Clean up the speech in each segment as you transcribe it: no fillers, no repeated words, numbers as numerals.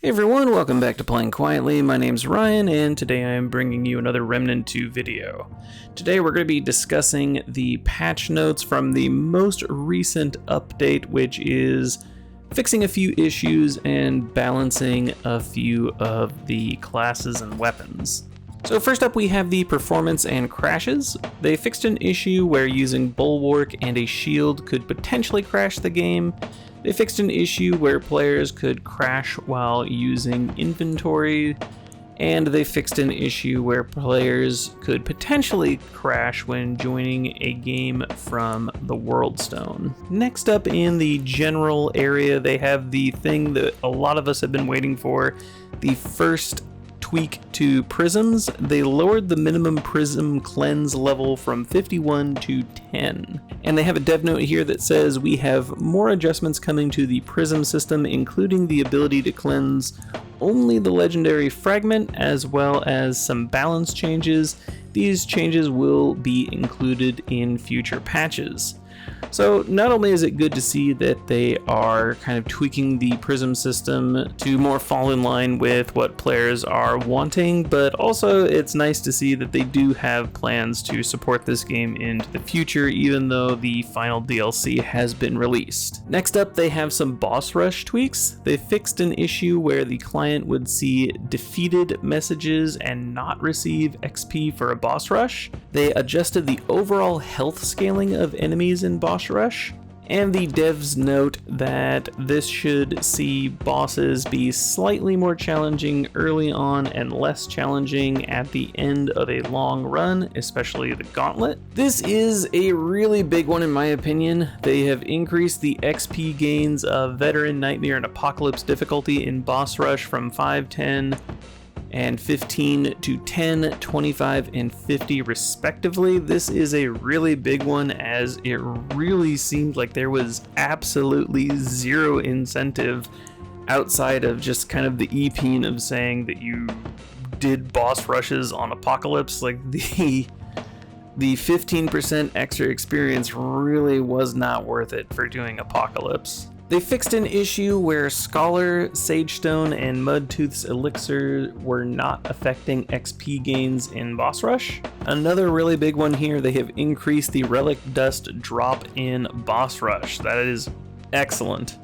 Hey everyone, welcome back to Playing Quietly. My name's Ryan, and today I am bringing you another Remnant 2 video. Today we're going to be discussing the patch notes from the most recent update, which is fixing a few issues and balancing a few of the classes and weapons. So first up we have the performance and crashes. They fixed an issue where using Bulwark and a shield could potentially crash the game. They fixed an issue where players could crash while using inventory, and they fixed an issue where players could potentially crash when joining a game from the World Stone. Next up in the general area, they have the thing that a lot of us have been waiting for, the first tweak to prisms. They lowered the minimum prism cleanse level from 51 to 10. And they have a dev note here that says we have more adjustments coming to the prism system, including the ability to cleanse only the legendary fragment, as well as some balance changes. These changes will be included in future patches. So not only is it good to see that they are kind of tweaking the Prism system to more fall in line with what players are wanting, but also it's nice to see that they do have plans to support this game into the future, even though the final DLC has been released. Next up, they have some boss rush tweaks. They fixed an issue where the client would see defeated messages and not receive XP for a boss rush. They adjusted the overall health scaling of enemies in boss rush, and the devs note that this should see bosses be slightly more challenging early on and less challenging at the end of a long run, especially the gauntlet. This is a really big one in my opinion. They have increased the XP gains of Veteran, Nightmare, and Apocalypse difficulty in boss rush from 5, 10, and 15 to 10, 25, and 50 respectively. This is a really big one, as it really seemed like there was absolutely zero incentive outside of just kind of the EP of saying that you did boss rushes on Apocalypse. Like the 15% extra experience really was not worth it for doing Apocalypse. They fixed an issue where Scholar, Sagestone, and Mudtooth's Elixir were not affecting XP gains in boss rush. Another really big one here, they have increased the Relic Dust drop in boss rush. That is excellent.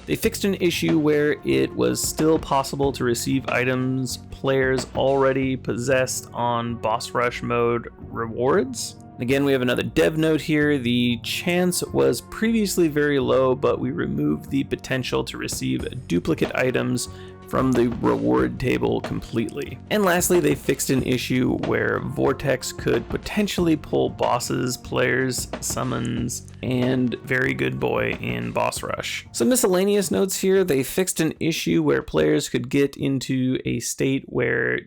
They fixed an issue where it was still possible to receive items players already possessed on boss rush mode rewards. Again, we have another dev note here. The chance was previously very low, but we removed the potential to receive duplicate items from the reward table completely. And lastly, they fixed an issue where Vortex could potentially pull bosses, players, summons, and Very Good Boy in boss rush. Some miscellaneous notes here. They fixed an issue where players could get into a state where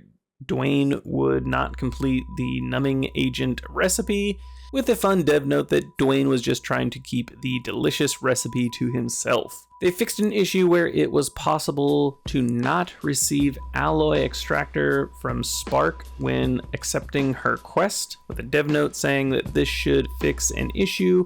Dwayne would not complete the numbing agent recipe, with a fun dev note that Dwayne was just trying to keep the delicious recipe to himself. They fixed an issue where it was possible to not receive alloy extractor from Spark when accepting her quest, with a dev note saying that this should fix an issue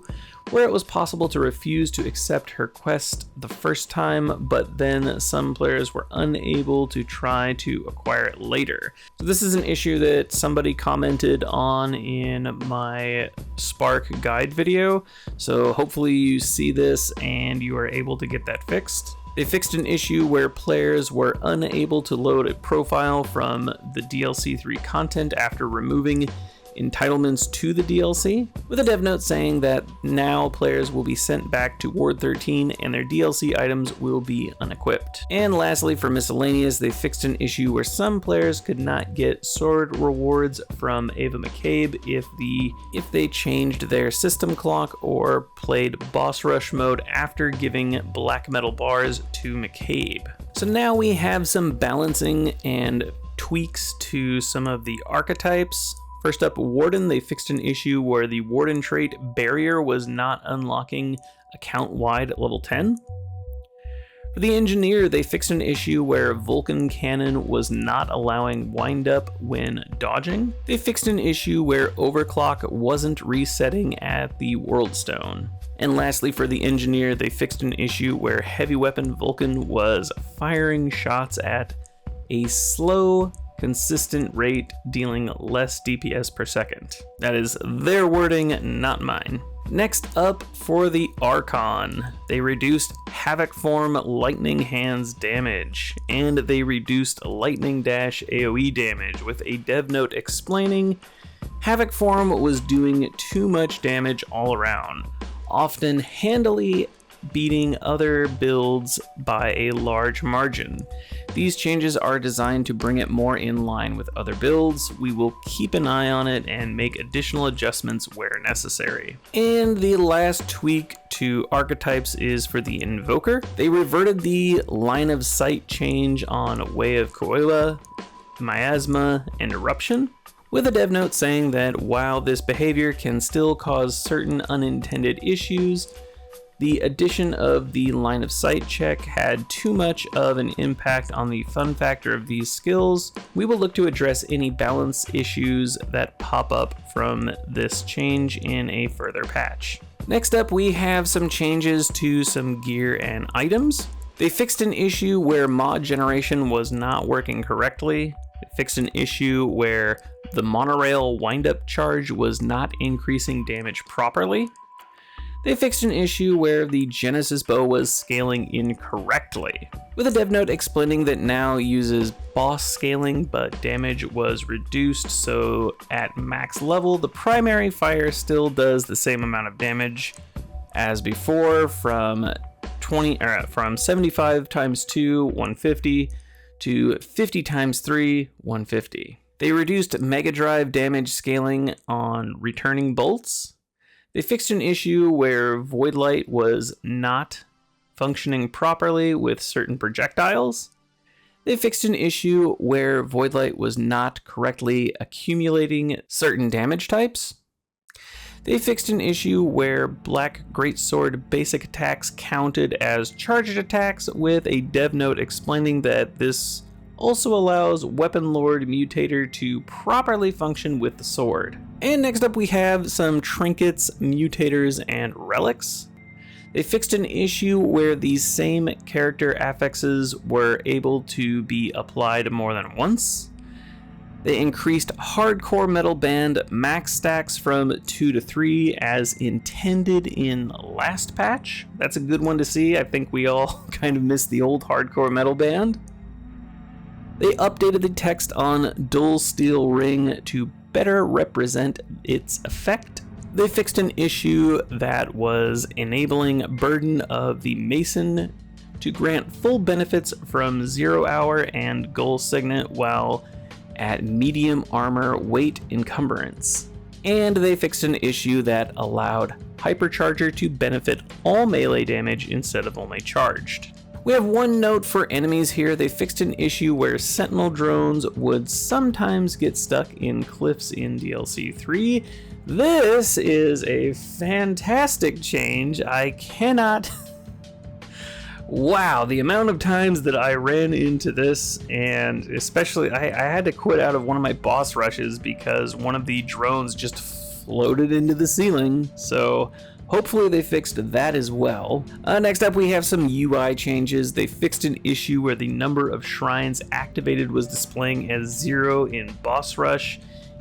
where it was possible to refuse to accept her quest the first time, but then some players were unable to try to acquire it later. So this is an issue that somebody commented on in my Spark guide video, so hopefully you see this and you are able to get that fixed. They fixed an issue where players were unable to load a profile from the DLC 3 content after removing entitlements to the DLC, with a dev note saying that now players will be sent back to Ward 13 and their DLC items will be unequipped. And lastly, for Miscellaneous, they fixed an issue where some players could not get sword rewards from Ava McCabe if they changed their system clock or played boss rush mode after giving black metal bars to McCabe. So now we have some balancing and tweaks to some of the archetypes. First up, Warden. They fixed an issue where the Warden trait Barrier was not unlocking account-wide at level 10. For the Engineer, they fixed an issue where Vulcan Cannon was not allowing wind-up when dodging. They fixed an issue where Overclock wasn't resetting at the World Stone. And lastly, for the engineer, they fixed an issue where heavy weapon Vulcan was firing shots at a slow, consistent rate, dealing less DPS per second. That is their wording, not mine. Next up, for the Archon, they reduced Havoc Form Lightning Hands damage, and they reduced Lightning Dash AoE damage, with a dev note explaining Havoc Form was doing too much damage all around, often handily beating other builds by a large margin. These changes are designed to bring it more in line with other builds. We will keep an eye on it and make additional adjustments where necessary. And the last tweak to archetypes is for the Invoker. They reverted the line of sight change on Way of Koila, Miasma, and Eruption, with a dev note saying that while this behavior can still cause certain unintended issues, the addition of the line of sight check had too much of an impact on the fun factor of these skills. We will look to address any balance issues that pop up from this change in a further patch. Next up, we have some changes to some gear and items. They fixed an issue where mod generation was not working correctly. It fixed an issue where the monorail windup charge was not increasing damage properly. They fixed an issue where the Genesis bow was scaling incorrectly, with a dev note explaining that now uses boss scaling, but damage was reduced, so at max level, the primary fire still does the same amount of damage as before, from 75 times 2, 150, to 50 times 3, 150. They reduced Mega Drive damage scaling on returning bolts. They fixed an issue where Void Light was not functioning properly with certain projectiles. They fixed an issue where Void Light was not correctly accumulating certain damage types. They fixed an issue where Black Greatsword basic attacks counted as charged attacks, with a dev note explaining that this also allows Weapon Lord Mutator to properly function with the sword. And next up we have some Trinkets, Mutators, and Relics. They fixed an issue where these same character affixes were able to be applied more than once. They increased Hardcore Metal Band max stacks from 2 to 3 as intended in last patch. That's a good one to see. I think we all kind of missed the old Hardcore Metal Band. They updated the text on Dual Steel Ring to better represent its effect. They fixed an issue that was enabling Burden of the Mason to grant full benefits from 0 Hour and Goal Signet while at medium armor weight encumbrance. And they fixed an issue that allowed Hypercharger to benefit all melee damage instead of only charged. We have one note for enemies here. They fixed an issue where Sentinel drones would sometimes get stuck in cliffs in DLC 3. This is a fantastic change. I cannot... Wow, the amount of times that I ran into this, and especially I had to quit out of one of my boss rushes because one of the drones just floated into the ceiling, so hopefully they fixed that as well. Next up we have some UI changes. They fixed an issue where the number of shrines activated was displaying as 0 in boss rush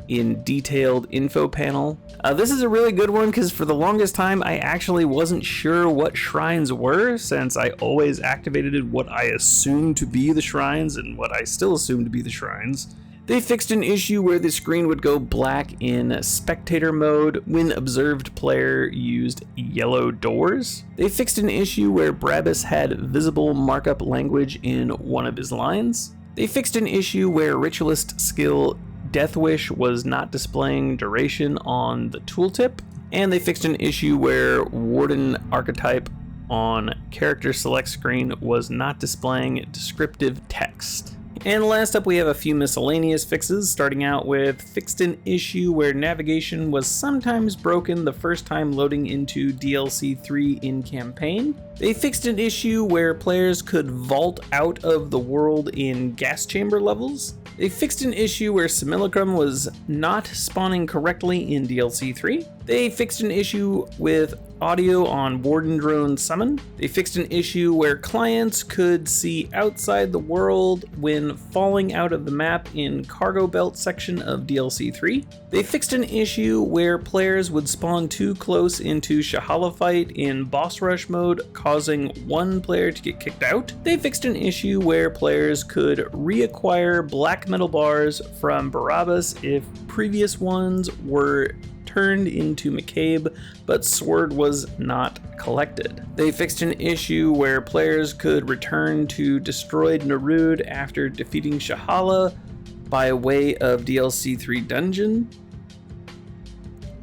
in detailed info panel. This is a really good one because for the longest time I actually wasn't sure what shrines were, since I always activated what I assumed to be the shrines and what I still assume to be the shrines. They fixed an issue where the screen would go black in spectator mode when observed player used yellow doors. They fixed an issue where Brabus had visible markup language in one of his lines. They fixed an issue where Ritualist skill Death Wish was not displaying duration on the tooltip, and they fixed an issue where Warden Archetype on character select screen was not displaying descriptive text. And last up we have a few miscellaneous fixes, starting out with fixed an issue where navigation was sometimes broken the first time loading into DLC 3 in campaign. They fixed an issue where players could vault out of the world in gas chamber levels. They fixed an issue where Simulacrum was not spawning correctly in DLC 3. They fixed an issue with audio on Warden Drone Summon. They fixed an issue where clients could see outside the world when falling out of the map in Cargo Belt section of DLC 3. They fixed an issue where players would spawn too close into Shahala fight in boss rush mode, causing one player to get kicked out. They fixed an issue where players could reacquire black metal bars from Barabbas if previous ones were turned into McCabe, but Sword was not collected. They fixed an issue where players could return to destroyed Narud after defeating Shahala by way of DLC 3 dungeon.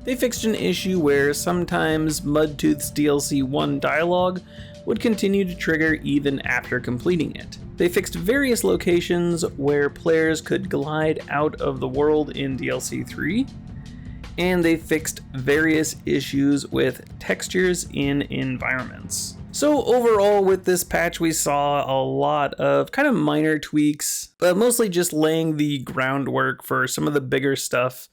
They fixed an issue where sometimes Mudtooth's DLC 1 dialogue would continue to trigger even after completing it. They fixed various locations where players could glide out of the world in DLC 3, and they fixed various issues with textures in environments. So overall with this patch we saw a lot of kind of minor tweaks, but mostly just laying the groundwork for some of the bigger stuff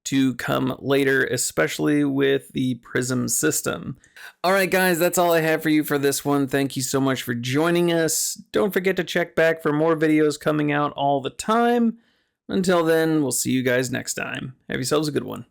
to come later, especially with the Prism system. Alright guys, that's all I have for you for this one. Thank you so much for joining us. Don't forget to check back for more videos coming out all the time. Until then, we'll see you guys next time. Have yourselves a good one.